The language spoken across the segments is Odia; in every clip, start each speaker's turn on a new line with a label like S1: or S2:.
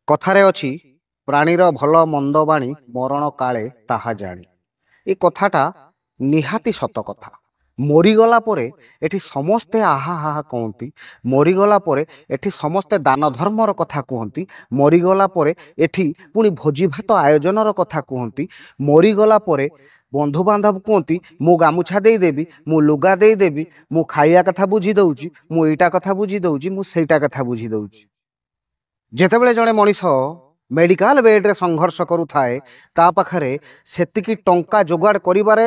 S1: କଥାରେ ଅଛି ପ୍ରାଣୀର ଭଲ ମନ୍ଦ ବାଣୀ ମରଣ କାଳେ ତାହା ଜାଣି। ଏ କଥାଟା ନିହାତି ସତ କଥା। ମରିଗଲା ପରେ ଏଠି ସମସ୍ତେ ଆହା ହାହା କହନ୍ତି। ମରିଗଲା ପରେ ଏଠି ସମସ୍ତେ ଦାନ ଧର୍ମର କଥା କୁହନ୍ତି। ମରିଗଲା ପରେ ଏଠି ପୁଣି ଭୋଜି ଭାତ ଆୟୋଜନର କଥା କୁହନ୍ତି। ମରିଗଲା ପରେ ବନ୍ଧୁବାନ୍ଧବ କୁହନ୍ତି ମୁଁ ଗାମୁଛା ଦେଇଦେବି, ମୁଁ ଲୁଗା ଦେଇଦେବି, ମୁଁ ଖାଇବା କଥା ବୁଝି ଦେଉଛି, ମୁଁ ଏଇଟା କଥା ବୁଝି ଦେଉଛି, ମୁଁ ସେଇଟା କଥା ବୁଝି ଦେଉଛି। ଯେତେବେଳେ ଜଣେ ମଣିଷ ମେଡିକାଲ ବେଡ୍ରେ ସଂଘର୍ଷ କରୁଥାଏ, ତା ପାଖରେ ସେତିକି ଟଙ୍କା ଯୋଗାଡ଼ କରିବାରେ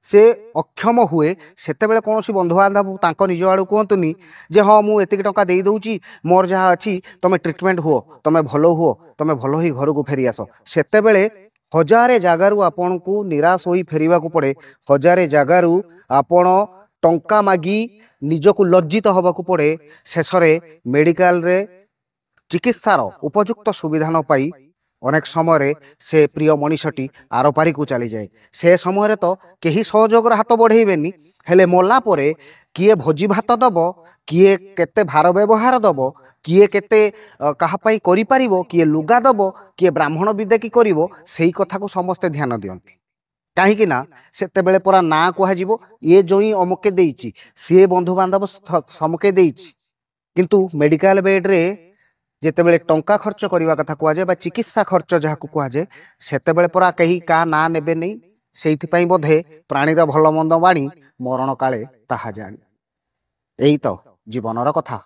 S1: ସେ ଅକ୍ଷମ ହୁଏ, ସେତେବେଳେ କୌଣସି ବନ୍ଧୁବାନ୍ଧବ ତାଙ୍କ ନିଜ ଆଡ଼ୁ କୁହନ୍ତୁନି ଯେ ହଁ ମୁଁ ଏତିକି ଟଙ୍କା ଦେଇଦେଉଛି, ମୋର ଯାହା ଅଛି ତମେ ଟ୍ରିଟମେଣ୍ଟ ହୁଅ, ତମେ ଭଲ ହୁଅ, ତମେ ଭଲ ହୋଇ ଘରକୁ ଫେରିଆସ। ସେତେବେଳେ ହଜାରେ ଜାଗାରୁ ଆପଣଙ୍କୁ ନିରାଶ ହୋଇ ଫେରିବାକୁ ପଡ଼େ। ହଜାରେ ଜାଗାରୁ ଆପଣ ଟଙ୍କା ମାଗି ନିଜକୁ ଲଜ୍ଜିତ ହେବାକୁ ପଡ଼େ। ଶେଷରେ ମେଡିକାଲରେ ଚିକିତ୍ସାର ଉପଯୁକ୍ତ ସୁବିଧା ନ ପାଇ ଅନେକ ସମୟରେ ସେ ପ୍ରିୟ ମଣିଷଟି ଆରପାରିକୁ ଚାଲିଯାଏ। ସେ ସମୟରେ ତ କେହି ସହଯୋଗର ହାତ ବଢ଼େଇବେନି, ହେଲେ ମଲା ପରେ କିଏ ଭୋଜି ଭାତ ଦେବ, କିଏ କେତେ ଭାର ବ୍ୟବହାର ଦେବ, କିଏ କେତେ କାହା ପାଇଁ କରିପାରିବ, କିଏ ଲୁଗା ଦେବ, କିଏ ବ୍ରାହ୍ମଣ ବିଦେକି କରିବ, ସେଇ କଥାକୁ ସମସ୍ତେ ଧ୍ୟାନ ଦିଅନ୍ତି। କାହିଁକି ନା ସେତେବେଳେ ପରା ନାଁ କୁହାଯିବ ଇଏ ଜଇଁ ଅମକେ ଦେଇଛି, ସିଏ ବନ୍ଧୁବାନ୍ଧବ ସମକେ ଦେଇଛି। କିନ୍ତୁ ମେଡିକାଲ ବେଡ୍ରେ ଯେତେବେଳେ ଟଙ୍କା ଖର୍ଚ୍ଚ କରିବା କଥା କୁହାଯାଏ ବା ଚିକିତ୍ସା ଖର୍ଚ୍ଚ ଯାହାକୁ କୁହାଯାଏ, ସେତେବେଳେ ପରା କେହି କାହା ନାଁ ନେବେ ନାହିଁ। ସେଇଥିପାଇଁ ବୋଧେ ପ୍ରାଣୀର ଭଲ ମନ୍ଦ ବାଣୀ ମରଣ କାଳେ ତାହା ଜାଣି। ଏଇ ତ ଜୀବନର କଥା।